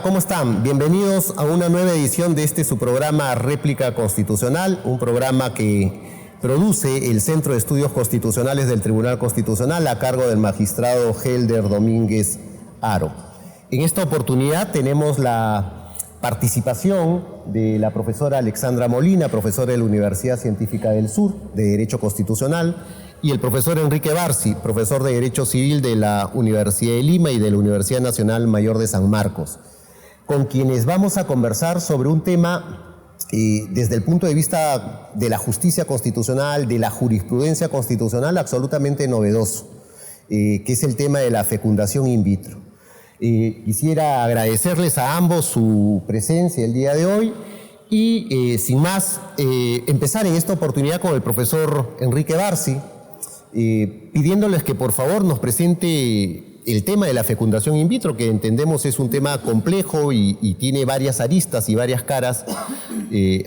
¿cómo están? Bienvenidos a una nueva edición de su programa Réplica Constitucional, un programa que produce el Centro de Estudios Constitucionales del Tribunal Constitucional a cargo del magistrado Helder Domínguez Haro. En esta oportunidad tenemos la participación de la profesora Alexandra Molina, profesora de la Universidad Científica del Sur de Derecho Constitucional, y el profesor Enrique Barsi, profesor de Derecho Civil de la Universidad de Lima y de la Universidad Nacional Mayor de San Marcos, con quienes vamos a conversar sobre un tema desde el punto de vista de la justicia constitucional, de la jurisprudencia constitucional, absolutamente novedoso, que es el tema de la fecundación in vitro. Quisiera agradecerles a ambos su presencia el día de hoy y, sin más, empezar en esta oportunidad con el profesor Enrique Barsi, pidiéndoles que por favor nos presente el tema de la fecundación in vitro, que entendemos es un tema complejo y tiene varias aristas y varias caras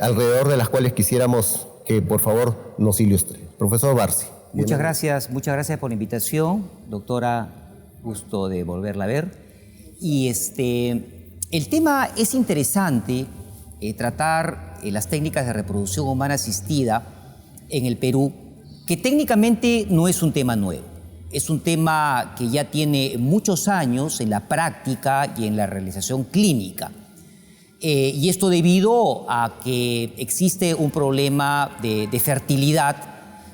alrededor de las cuales quisiéramos que por favor nos ilustre. Profesor Barsi. Muchas gracias por la invitación, doctora, gusto de volverla a ver. Y el tema es interesante, tratar las técnicas de reproducción humana asistida en el Perú, que técnicamente no es un tema nuevo. Es un tema que ya tiene muchos años en la práctica y en la realización clínica. Y esto debido a que existe un problema de fertilidad,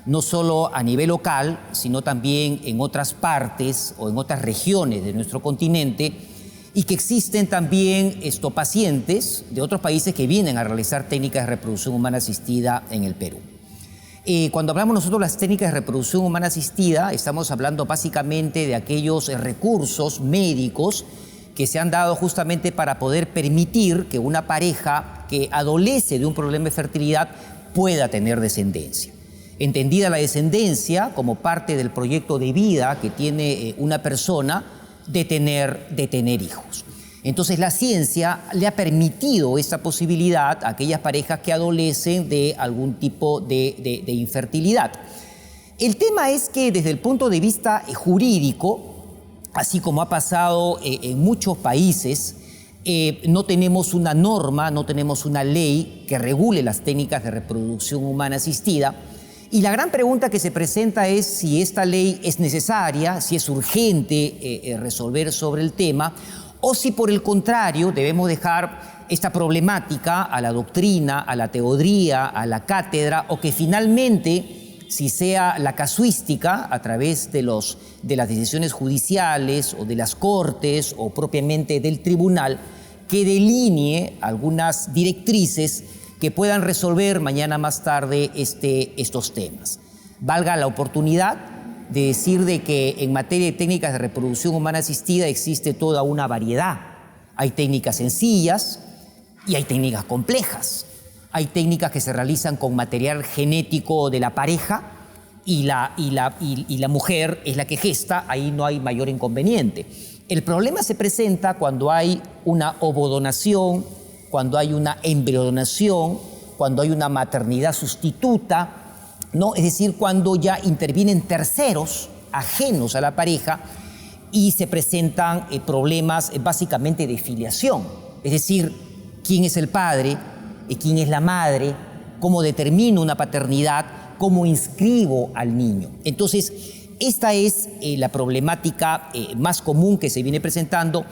no solo a nivel local, sino también en otras partes o en otras regiones de nuestro continente, y que existen también pacientes de otros países que vienen a realizar técnicas de reproducción humana asistida en el Perú. Cuando hablamos nosotros de las técnicas de reproducción humana asistida, estamos hablando básicamente de aquellos recursos médicos que se han dado justamente para poder permitir que una pareja que adolece de un problema de fertilidad pueda tener descendencia. Entendida la descendencia como parte del proyecto de vida que tiene una persona de tener hijos. Entonces la ciencia le ha permitido esta posibilidad a aquellas parejas que adolecen de algún tipo de infertilidad. El tema es que desde el punto de vista jurídico, así como ha pasado en muchos países, no tenemos una norma, no tenemos una ley que regule las técnicas de reproducción humana asistida. Y la gran pregunta que se presenta es si esta ley es necesaria, si es urgente resolver sobre el tema, o si por el contrario debemos dejar esta problemática a la doctrina, a la teoría, a la cátedra, o que finalmente, si sea la casuística a través de las decisiones judiciales o de las cortes o propiamente del tribunal, que delinee algunas directrices que puedan resolver mañana más tarde estos temas. Valga la oportunidad de decir de que en materia de técnicas de reproducción humana asistida existe toda una variedad. Hay técnicas sencillas y hay técnicas complejas. Hay técnicas que se realizan con material genético de la pareja y la mujer es la que gesta, ahí no hay mayor inconveniente. El problema se presenta cuando hay una ovodonación, cuando hay una embriodonación, cuando hay una maternidad sustituta, ¿no? Es decir, cuando ya intervienen terceros ajenos a la pareja y se presentan problemas básicamente de filiación. Es decir, quién es el padre, quién es la madre, cómo determino una paternidad, cómo inscribo al niño. Entonces, esta es la problemática más común que se viene presentando.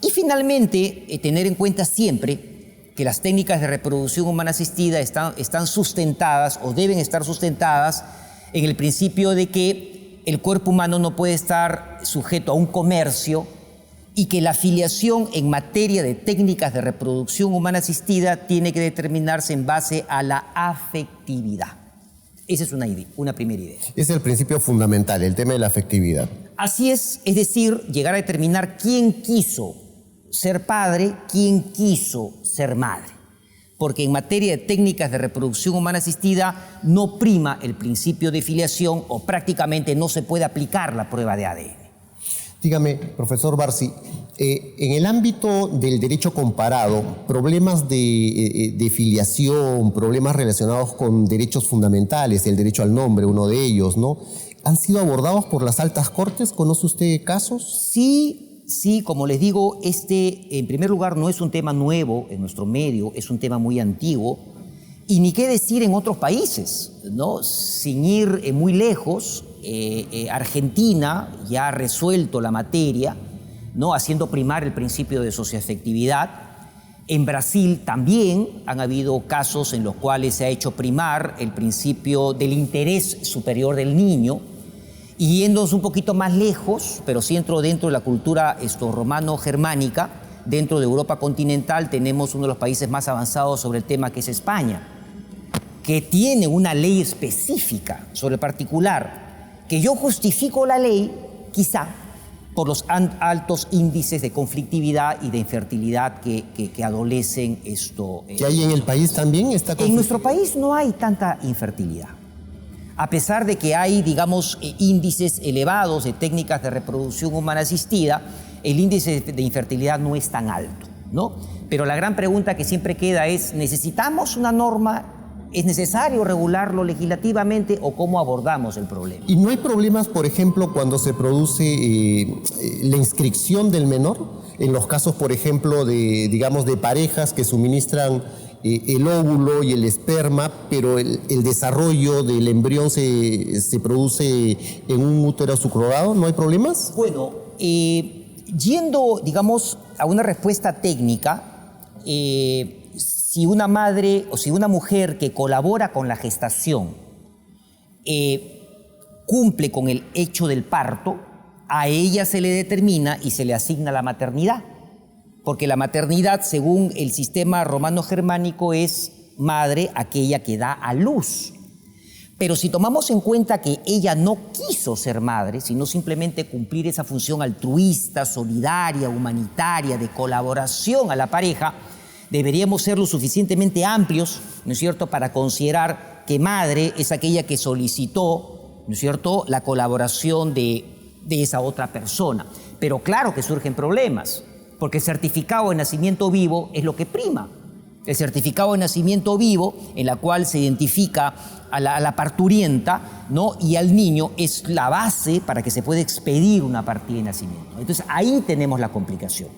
Y finalmente, tener en cuenta siempre que las técnicas de reproducción humana asistida están sustentadas o deben estar sustentadas en el principio de que el cuerpo humano no puede estar sujeto a un comercio y que la filiación en materia de técnicas de reproducción humana asistida tiene que determinarse en base a la afectividad. Esa es una primera idea. Es el principio fundamental, el tema de la afectividad. Así es decir, llegar a determinar quién quiso ser padre, quién quiso ser madre. Porque en materia de técnicas de reproducción humana asistida no prima el principio de filiación o prácticamente no se puede aplicar la prueba de ADN. Dígame, profesor Barsi, en el ámbito del derecho comparado, problemas de filiación, problemas relacionados con derechos fundamentales, el derecho al nombre, uno de ellos, ¿no? ¿Han sido abordados por las altas cortes? ¿Conoce usted casos? Sí, sí, como les digo, en primer lugar, no es un tema nuevo en nuestro medio, es un tema muy antiguo, y ni qué decir en otros países, ¿no? Sin ir muy lejos, Argentina ya ha resuelto la materia, ¿no? Haciendo primar el principio de socioafectividad. En Brasil también han habido casos en los cuales se ha hecho primar el principio del interés superior del niño. Y yéndonos un poquito más lejos, pero sí dentro de la cultura romano-germánica, dentro de Europa continental tenemos uno de los países más avanzados sobre el tema, que es España, que tiene una ley específica sobre el particular, que yo justifico la ley, quizá, por los altos índices de conflictividad y de infertilidad que adolecen esto. ¿Que hay en el país también? En nuestro país no hay tanta infertilidad. A pesar de que hay, digamos, índices elevados de técnicas de reproducción humana asistida, el índice de infertilidad no es tan alto, ¿no? Pero la gran pregunta que siempre queda es, ¿necesitamos una norma? ¿Es necesario regularlo legislativamente o cómo abordamos el problema? ¿Y no hay problemas, por ejemplo, cuando se produce la inscripción del menor? En los casos, por ejemplo, de parejas que suministran el óvulo y el esperma, pero el desarrollo del embrión se produce en un útero sucrogado, ¿no hay problemas? Bueno, yendo, digamos, a una respuesta técnica, si una madre o si una mujer que colabora con la gestación cumple con el hecho del parto, a ella se le determina y se le asigna la maternidad. Porque la maternidad, según el sistema romano-germánico, es madre aquella que da a luz. Pero si tomamos en cuenta que ella no quiso ser madre, sino simplemente cumplir esa función altruista, solidaria, humanitaria, de colaboración a la pareja, deberíamos ser lo suficientemente amplios, ¿no es cierto?, para considerar que madre es aquella que solicitó, ¿no es cierto?, la colaboración de esa otra persona. Pero claro que surgen problemas, porque el certificado de nacimiento vivo es lo que prima. El certificado de nacimiento vivo, en la cual se identifica a la parturienta, ¿no?, y al niño, es la base para que se pueda expedir una partida de nacimiento. Entonces ahí tenemos la complicación,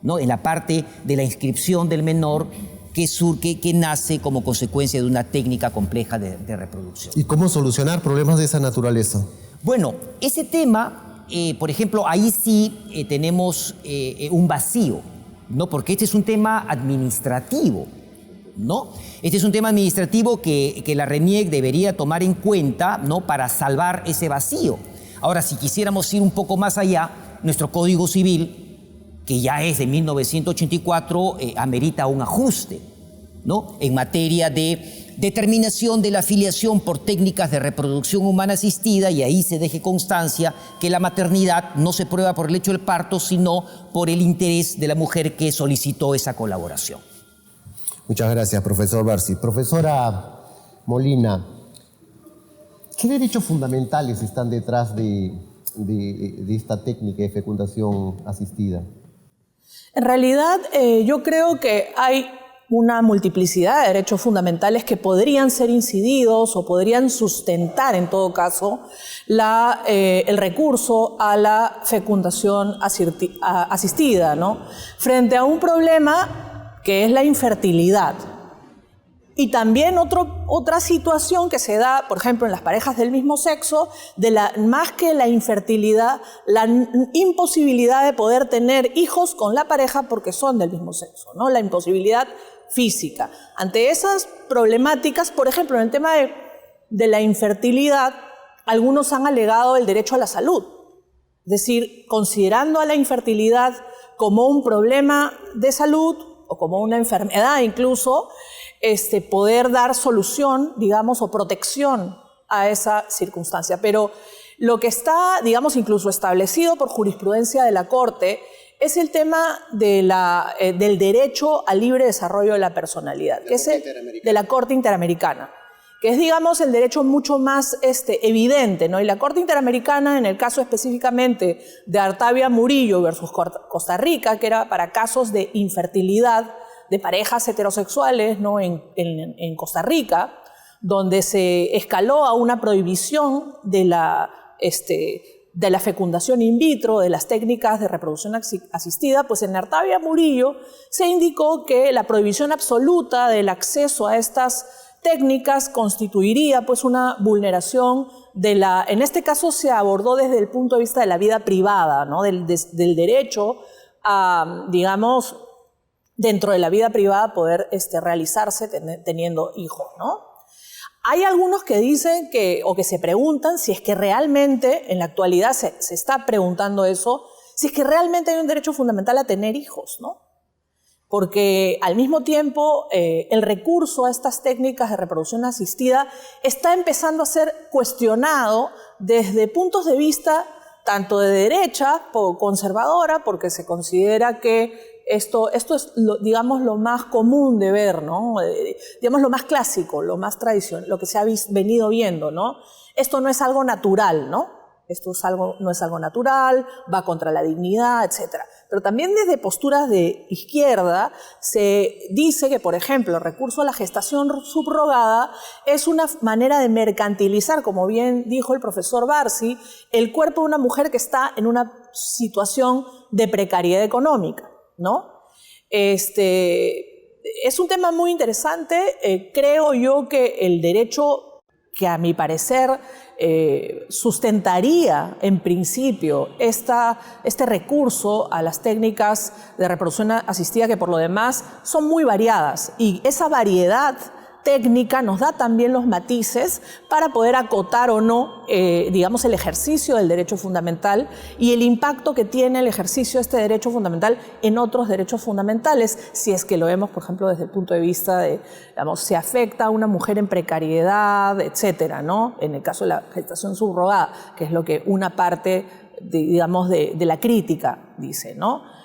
¿no?, en la parte de la inscripción del menor que nace como consecuencia de una técnica compleja de reproducción. ¿Y cómo solucionar problemas de esa naturaleza? Bueno, ese tema, por ejemplo, ahí sí tenemos un vacío, ¿no? Porque este es un tema administrativo, ¿no? Este es un tema administrativo que la RENIEC debería tomar en cuenta, ¿no?, para salvar ese vacío. Ahora, si quisiéramos ir un poco más allá, nuestro Código Civil, que ya es de 1984, amerita un ajuste, ¿no?, en materia de determinación de la filiación por técnicas de reproducción humana asistida, y ahí se deje constancia que la maternidad no se prueba por el hecho del parto, sino por el interés de la mujer que solicitó esa colaboración. Muchas gracias, profesor Barsi. Profesora Molina, ¿qué derechos fundamentales están detrás de esta técnica de fecundación asistida? En realidad, yo creo que hay una multiplicidad de derechos fundamentales que podrían ser incididos o podrían sustentar, en todo caso, el recurso a la fecundación asistida, ¿no?, frente a un problema que es la infertilidad. Y también otra situación que se da, por ejemplo, en las parejas del mismo sexo, más que la infertilidad, la imposibilidad de poder tener hijos con la pareja porque son del mismo sexo, ¿no?, la imposibilidad física. Ante esas problemáticas, por ejemplo, en el tema de la infertilidad, algunos han alegado el derecho a la salud. Es decir, considerando a la infertilidad como un problema de salud o como una enfermedad incluso, poder dar solución, digamos, o protección a esa circunstancia. Pero lo que está, digamos, incluso establecido por jurisprudencia de la Corte es el tema del derecho al libre desarrollo de la personalidad, que es de la Corte Interamericana, que es, digamos, el derecho mucho más evidente, ¿no? Y la Corte Interamericana, en el caso específicamente de Artavia Murillo versus Costa Rica, que era para casos de infertilidad de parejas heterosexuales, ¿no?, en Costa Rica, donde se escaló a una prohibición de de la fecundación in vitro, de las técnicas de reproducción asistida, pues en Artavia Murillo se indicó que la prohibición absoluta del acceso a estas técnicas constituiría pues una vulneración en este caso se abordó desde el punto de vista de la vida privada, ¿no? del derecho a, digamos, dentro de la vida privada poder realizarse teniendo hijos, ¿no? Hay algunos que dicen o que se preguntan si es que realmente, en la actualidad se está preguntando eso, si es que realmente hay un derecho fundamental a tener hijos, ¿no? Porque al mismo tiempo el recurso a estas técnicas de reproducción asistida está empezando a ser cuestionado desde puntos de vista tanto de derecha, conservadora, porque se considera que esto es, digamos, lo más común de ver, ¿no? Digamos, lo más clásico, lo más tradicional, lo que se ha venido viendo, ¿no? Esto no es algo natural, ¿no? No es algo natural, va contra la dignidad, etc. Pero también desde posturas de izquierda se dice que, por ejemplo, el recurso a la gestación subrogada es una manera de mercantilizar, como bien dijo el profesor Barsi, el cuerpo de una mujer que está en una situación de precariedad económica, ¿no? Es un tema muy interesante. Creo yo que el derecho que a mi parecer sustentaría en principio este recurso a las técnicas de reproducción asistida, que por lo demás son muy variadas, y esa variedad técnica nos da también los matices para poder acotar o no, digamos, el ejercicio del derecho fundamental y el impacto que tiene el ejercicio de este derecho fundamental en otros derechos fundamentales, si es que lo vemos, por ejemplo, desde el punto de vista de, digamos, se afecta a una mujer en precariedad, etcétera, ¿no? En el caso de la gestación subrogada, que es lo que una parte, digamos, de la crítica dice, ¿no?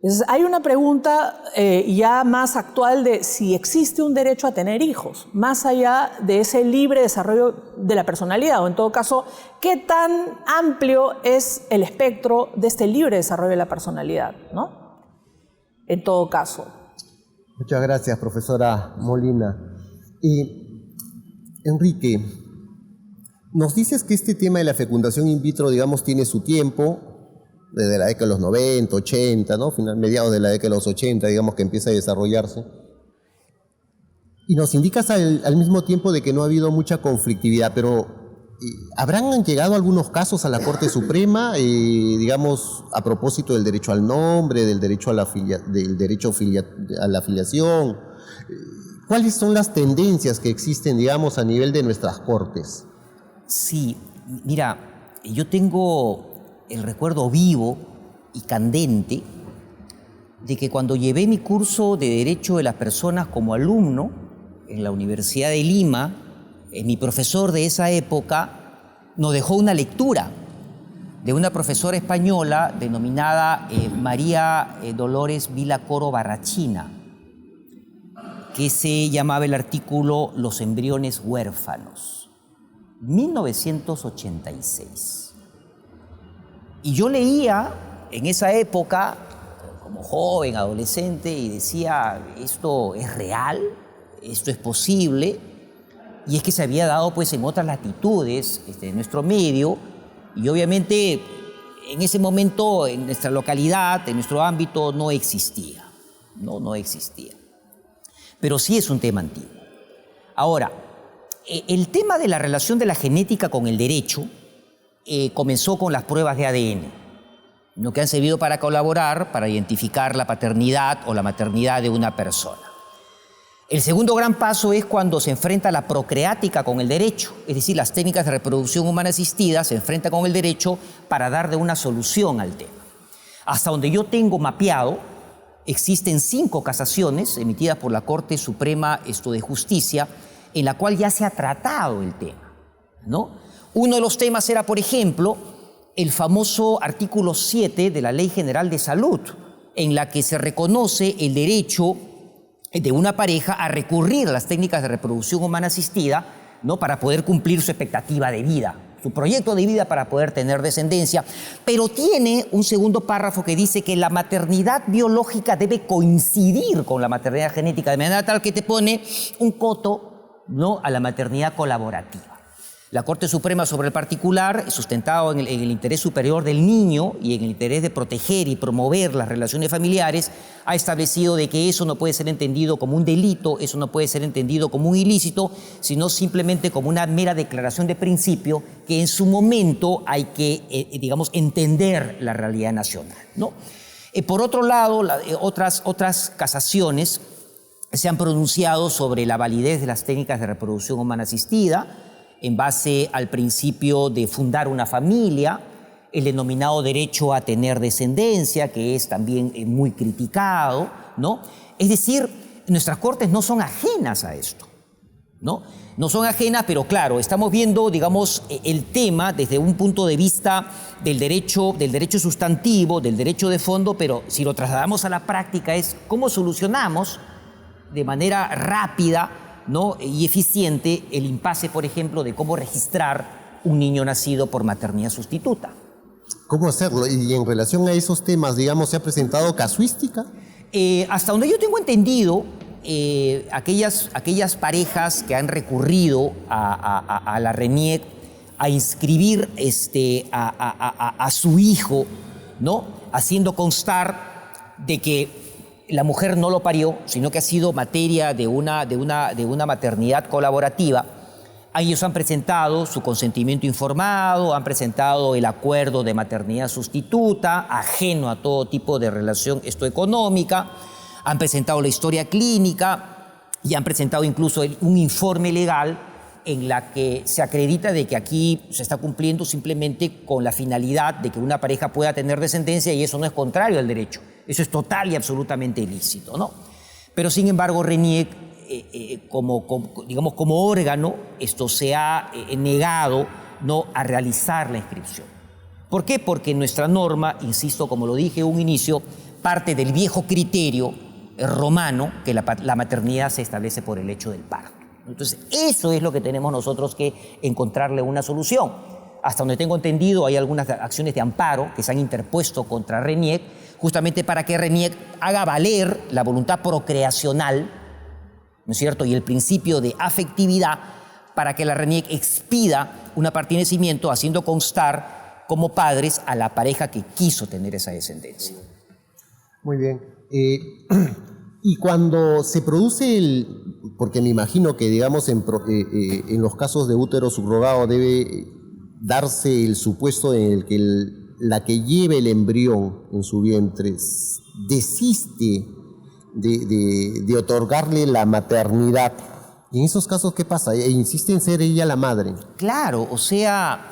Entonces, hay una pregunta ya más actual de si existe un derecho a tener hijos, más allá de ese libre desarrollo de la personalidad, o en todo caso, ¿qué tan amplio es el espectro de este libre desarrollo de la personalidad, ¿no? En todo caso. Muchas gracias, profesora Molina. Enrique, nos dices que este tema de la fecundación in vitro, digamos, tiene su tiempo, desde la década de los 90, 80, ¿no? Mediados de la década de los 80, digamos, que empieza a desarrollarse. Y nos indicas al mismo tiempo de que no ha habido mucha conflictividad, pero ¿habrán llegado algunos casos a la Corte Suprema, digamos, a propósito del derecho al nombre, del derecho a la afiliación? ¿Cuáles son las tendencias que existen, digamos, a nivel de nuestras Cortes? Sí, mira, yo tengo el recuerdo vivo y candente de que cuando llevé mi curso de Derecho de las Personas como alumno en la Universidad de Lima, mi profesor de esa época nos dejó una lectura de una profesora española denominada María Dolores Vila Coro Barrachina, que se llamaba el artículo Los embriones huérfanos, 1986. Y yo leía en esa época, como joven, adolescente, y decía, esto es real, esto es posible, y es que se había dado pues en otras latitudes de nuestro medio, y obviamente en ese momento en nuestra localidad, en nuestro ámbito, no existía, no existía. Pero sí es un tema antiguo. Ahora, el tema de la relación de la genética con el derecho comenzó con las pruebas de ADN, ¿no? Que han servido para colaborar, para identificar la paternidad o la maternidad de una persona. El segundo gran paso es cuando se enfrenta la procreática con el derecho, es decir, las técnicas de reproducción humana asistida se enfrentan con el derecho para darle una solución al tema. Hasta donde yo tengo mapeado, existen 5 casaciones emitidas por la Corte Suprema de Justicia en la cual ya se ha tratado el tema, ¿no? Uno de los temas era, por ejemplo, el famoso artículo 7 de la Ley General de Salud, en la que se reconoce el derecho de una pareja a recurrir a las técnicas de reproducción humana asistida, ¿no? Para poder cumplir su expectativa de vida, su proyecto de vida para poder tener descendencia. Pero tiene un segundo párrafo que dice que la maternidad biológica debe coincidir con la maternidad genética, de manera tal que te pone un coto, ¿no?, a la maternidad colaborativa. La Corte Suprema sobre el particular, sustentado en el interés superior del niño y en el interés de proteger y promover las relaciones familiares, ha establecido de que eso no puede ser entendido como un delito, eso no puede ser entendido como un ilícito, sino simplemente como una mera declaración de principio que en su momento hay que, digamos, entender la realidad nacional, ¿no? Por otro lado, otras casaciones se han pronunciado sobre la validez de las técnicas de reproducción humana asistida, en base al principio de fundar una familia, el denominado derecho a tener descendencia, que es también muy criticado, ¿no? Es decir, nuestras cortes no son ajenas a esto, ¿no? No son ajenas, pero claro, estamos viendo, digamos, el tema desde un punto de vista del derecho sustantivo, del derecho de fondo, pero si lo trasladamos a la práctica es cómo solucionamos de manera rápida, ¿no?, y eficiente el impasse, por ejemplo, de cómo registrar un niño nacido por maternidad sustituta. ¿Cómo hacerlo? Y en relación a esos temas, digamos, ¿se ha presentado casuística? Hasta donde yo tengo entendido, aquellas parejas que han recurrido a la RENIEC a inscribir a su hijo, ¿no?, haciendo constar de que la mujer no lo parió, sino que ha sido materia de una maternidad colaborativa. Ellos han presentado su consentimiento informado, han presentado el acuerdo de maternidad sustituta, ajeno a todo tipo de relación económica, han presentado la historia clínica y han presentado incluso un informe legal en la que se acredita de que aquí se está cumpliendo simplemente con la finalidad de que una pareja pueda tener descendencia, y eso no es contrario al derecho. Eso es total y absolutamente ilícito, ¿no? Pero sin embargo, RENIEC, como órgano, se ha negado, ¿no?, a realizar la inscripción. ¿Por qué? Porque nuestra norma, insisto, como lo dije en un inicio, parte del viejo criterio romano que la maternidad se establece por el hecho del parto. Entonces, eso es lo que tenemos nosotros que encontrarle una solución. Hasta donde tengo entendido, hay algunas acciones de amparo que se han interpuesto contra RENIEC, justamente para que RENIEC haga valer la voluntad procreacional, ¿no es cierto?, y el principio de afectividad, para que la RENIEC expida una partida de nacimiento haciendo constar como padres a la pareja que quiso tener esa descendencia. Muy bien. Y cuando se produce porque me imagino que, digamos, en los casos de útero subrogado debe darse el supuesto en el que la que lleva el embrión en su vientre desiste de otorgarle la maternidad. Y en esos casos, ¿qué pasa? ¿Insiste en ser ella la madre? Claro, o sea,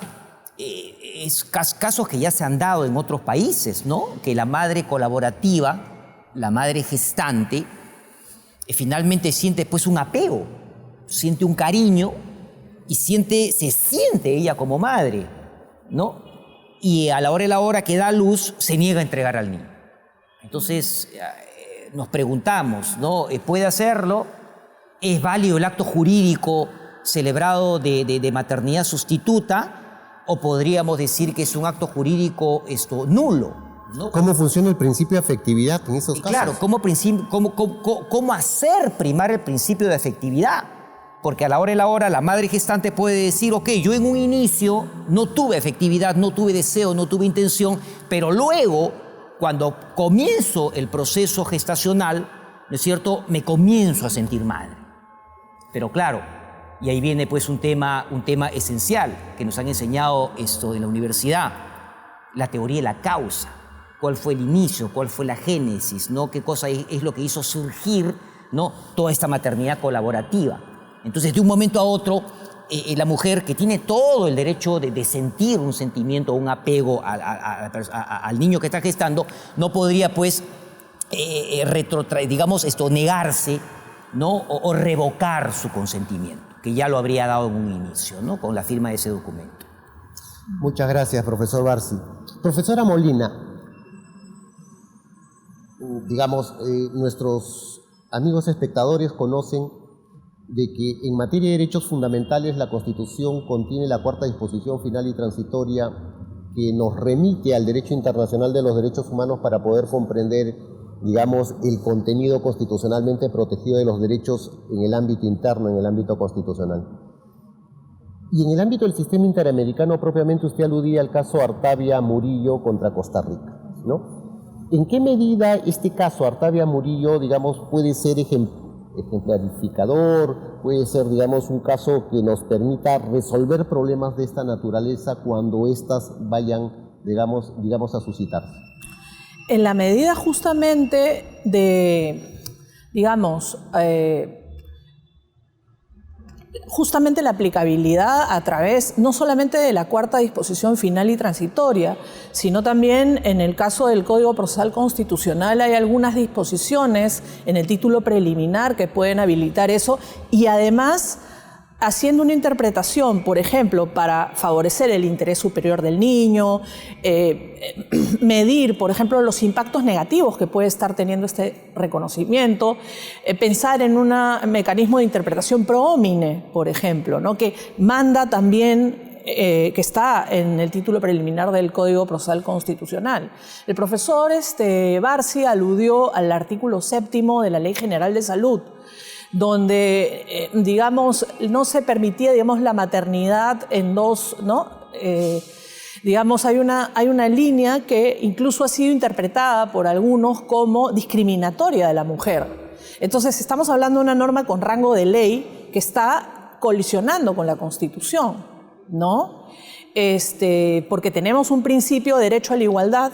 es casos que ya se han dado en otros países, ¿no? Que la madre colaborativa, la madre gestante, finalmente siente pues un apego, siente un cariño y se siente ella como madre, ¿no? Y a la hora que da a luz, se niega a entregar al niño. Entonces, nos preguntamos, ¿no? ¿Puede hacerlo? ¿Es válido el acto jurídico celebrado de maternidad sustituta? ¿O podríamos decir que es un acto jurídico nulo, ¿no? ¿Cómo funciona el principio de afectividad en esos casos? Claro, ¿cómo hacer primar el principio de afectividad? Porque a la hora la madre gestante puede decir, ok, yo en un inicio no tuve afectividad, no tuve deseo, no tuve intención, pero luego, cuando comienzo el proceso gestacional, ¿no es cierto?, me comienzo a sentir madre. Pero claro, y ahí viene pues un tema esencial que nos han enseñado en la universidad, la teoría de la causa. ¿Cuál fue el inicio? ¿Cuál fue la génesis? ¿No? ¿Qué cosa es lo que hizo surgir, ¿no?, toda esta maternidad colaborativa? Entonces, de un momento a otro, la mujer, que tiene todo el derecho de sentir un sentimiento, un apego al niño que está gestando, no podría, pues, negarse, ¿no?, o revocar su consentimiento, que ya lo habría dado en un inicio, ¿no?, con la firma de ese documento. Muchas gracias, profesor Barsi. Profesora Molina, digamos, nuestros amigos espectadores conocen de que en materia de derechos fundamentales la Constitución contiene la cuarta disposición final y transitoria que nos remite al derecho internacional de los derechos humanos para poder comprender, digamos, el contenido constitucionalmente protegido de los derechos en el ámbito interno, en el ámbito constitucional. Y en el ámbito del sistema interamericano, propiamente usted aludía al caso Artavia Murillo contra Costa Rica, ¿no? ¿En qué medida este caso Artavia Murillo, digamos, puede ser ejemplarificador, puede ser, digamos, un caso que nos permita resolver problemas de esta naturaleza cuando éstas vayan, digamos, a suscitarse? En la medida justamente de, digamos, justamente la aplicabilidad a través no solamente de la cuarta disposición final y transitoria, sino también en el caso del Código Procesal Constitucional hay algunas disposiciones en el título preliminar que pueden habilitar eso y además haciendo una interpretación, por ejemplo, para favorecer el interés superior del niño, medir, por ejemplo, los impactos negativos que puede estar teniendo este reconocimiento, pensar en un mecanismo de interpretación pro homine, por ejemplo, ¿no? Que manda también, que está en el título preliminar del Código Procesal Constitucional. El profesor Barsi aludió al artículo 7º de la Ley General de Salud, donde, digamos, no se permitía, digamos, la maternidad en dos, ¿no? Digamos, hay una línea que incluso ha sido interpretada por algunos como discriminatoria de la mujer. Entonces, estamos hablando de una norma con rango de ley que está colisionando con la Constitución, ¿no? Porque tenemos un principio de derecho a la igualdad,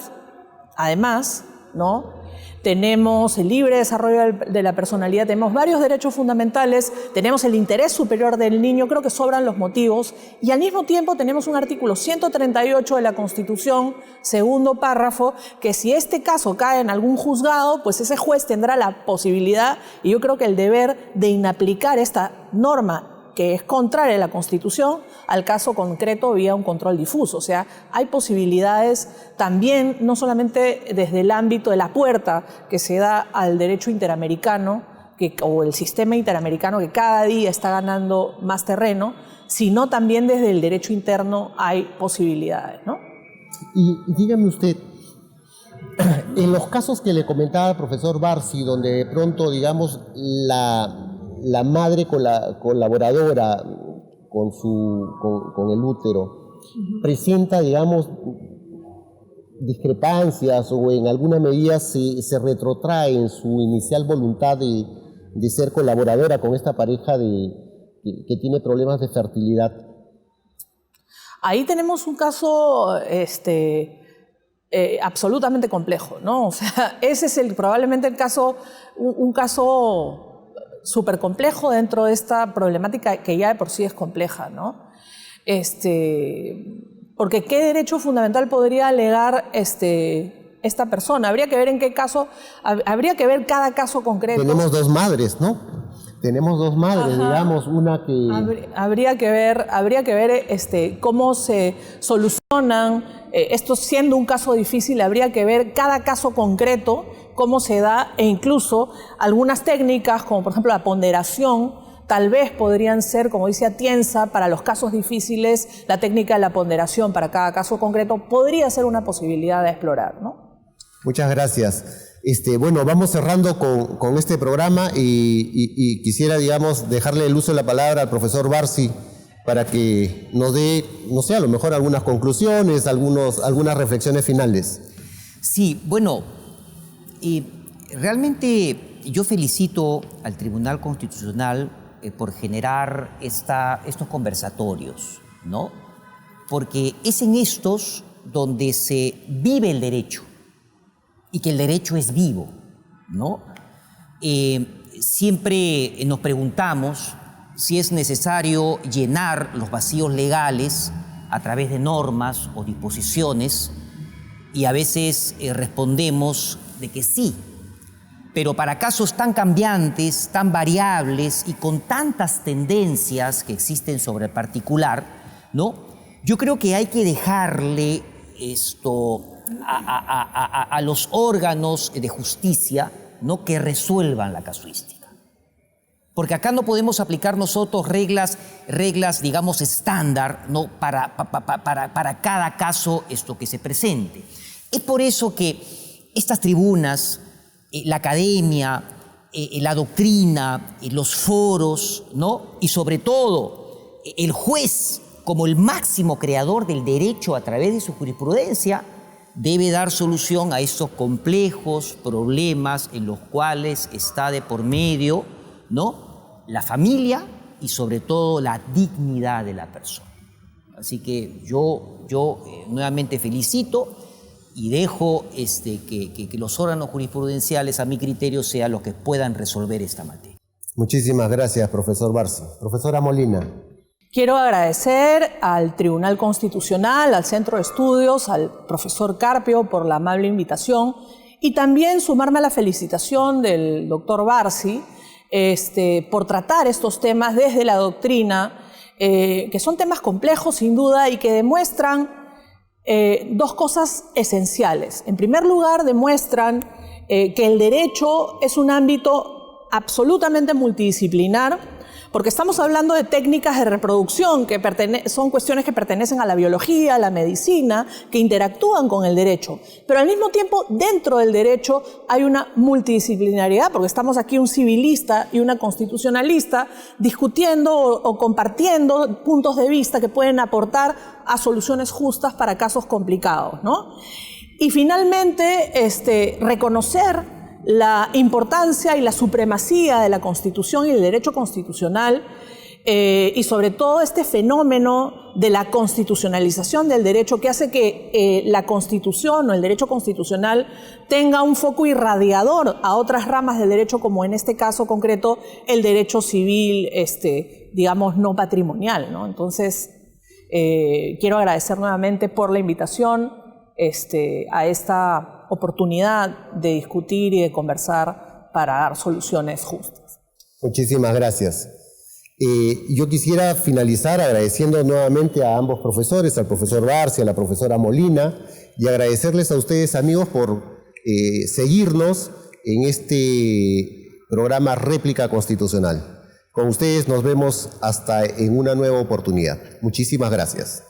además, ¿no? Tenemos el libre desarrollo de la personalidad, tenemos varios derechos fundamentales, tenemos el interés superior del niño, creo que sobran los motivos, y al mismo tiempo tenemos un artículo 138 de la Constitución, segundo párrafo, que si este caso cae en algún juzgado, pues ese juez tendrá la posibilidad, y yo creo que el deber de inaplicar esta norma que es contraria a la Constitución, al caso concreto vía un control difuso. O sea, hay posibilidades también, no solamente desde el ámbito de la puerta que se da al derecho interamericano, o el sistema interamericano que cada día está ganando más terreno, sino también desde el derecho interno hay posibilidades, ¿no? Y dígame usted, en los casos que le comentaba el profesor Barsi, donde de pronto, digamos, la madre con la colaboradora con el útero presenta, digamos, discrepancias o en alguna medida se retrotrae en su inicial voluntad de ser colaboradora con esta pareja que tiene problemas de fertilidad. Ahí tenemos un caso absolutamente complejo, ¿no? O sea, ese es probablemente el caso, un caso súper complejo dentro de esta problemática que ya de por sí es compleja, ¿no? Porque ¿qué derecho fundamental podría alegar esta persona? Habría que ver en qué caso, habría que ver cada caso concreto. Tenemos dos madres, ¿no? Tenemos dos madres, ajá, digamos, una que... Habría que ver cómo se solucionan, esto siendo un caso difícil, habría que ver cada caso concreto, cómo se da, e incluso algunas técnicas, como por ejemplo la ponderación, tal vez podrían ser, como dice Atienza, para los casos difíciles, la técnica de la ponderación para cada caso concreto podría ser una posibilidad de explorar, ¿no? Muchas gracias. Bueno, vamos cerrando con este programa y quisiera, digamos, dejarle el uso de la palabra al profesor Barsi para que nos dé, no sé, a lo mejor algunas conclusiones, algunas reflexiones finales. Sí, bueno, realmente yo felicito al Tribunal Constitucional por generar estos conversatorios, ¿no? Porque es en estos donde se vive el derecho y que el derecho es vivo, ¿no? Siempre nos preguntamos si es necesario llenar los vacíos legales a través de normas o disposiciones y a veces respondemos de que sí. Pero para casos tan cambiantes, tan variables y con tantas tendencias que existen sobre el particular, ¿no? Yo creo que hay que dejarle esto a los órganos de justicia, ¿no? Que resuelvan la casuística. Porque acá no podemos aplicar nosotros reglas digamos, estándar, ¿no? para cada caso que se presente. Es por eso que estas tribunas, la academia, la doctrina, los foros, ¿no? Y sobre todo el juez como el máximo creador del derecho a través de su jurisprudencia, debe dar solución a estos complejos problemas en los cuales está de por medio, ¿no?, la familia y sobre todo la dignidad de la persona. Así que yo nuevamente felicito y dejo que los órganos jurisprudenciales, a mi criterio, sean los que puedan resolver esta materia. Muchísimas gracias, profesor Barsi. Profesora Molina. Quiero agradecer al Tribunal Constitucional, al Centro de Estudios, al profesor Carpio por la amable invitación y también sumarme a la felicitación del doctor Barsi por tratar estos temas desde la doctrina, que son temas complejos sin duda y que demuestran dos cosas esenciales. En primer lugar, demuestran que el derecho es un ámbito absolutamente multidisciplinar, porque estamos hablando de técnicas de reproducción que son cuestiones que pertenecen a la biología, a la medicina, que interactúan con el derecho. Pero al mismo tiempo, dentro del derecho hay una multidisciplinariedad, porque estamos aquí un civilista y una constitucionalista discutiendo o compartiendo puntos de vista que pueden aportar a soluciones justas para casos complicados, ¿no? Y finalmente, reconocer la importancia y la supremacía de la Constitución y del derecho constitucional y sobre todo este fenómeno de la constitucionalización del derecho que hace que la Constitución o el derecho constitucional tenga un foco irradiador a otras ramas del derecho, como en este caso concreto el derecho civil, digamos, no patrimonial, ¿no? Entonces, quiero agradecer nuevamente por la invitación a esta oportunidad de discutir y de conversar para dar soluciones justas. Muchísimas gracias. Yo quisiera finalizar agradeciendo nuevamente a ambos profesores, al profesor Barsi, a la profesora Molina, y agradecerles a ustedes, amigos, por seguirnos en este programa Réplica Constitucional. Con ustedes nos vemos hasta en una nueva oportunidad. Muchísimas gracias.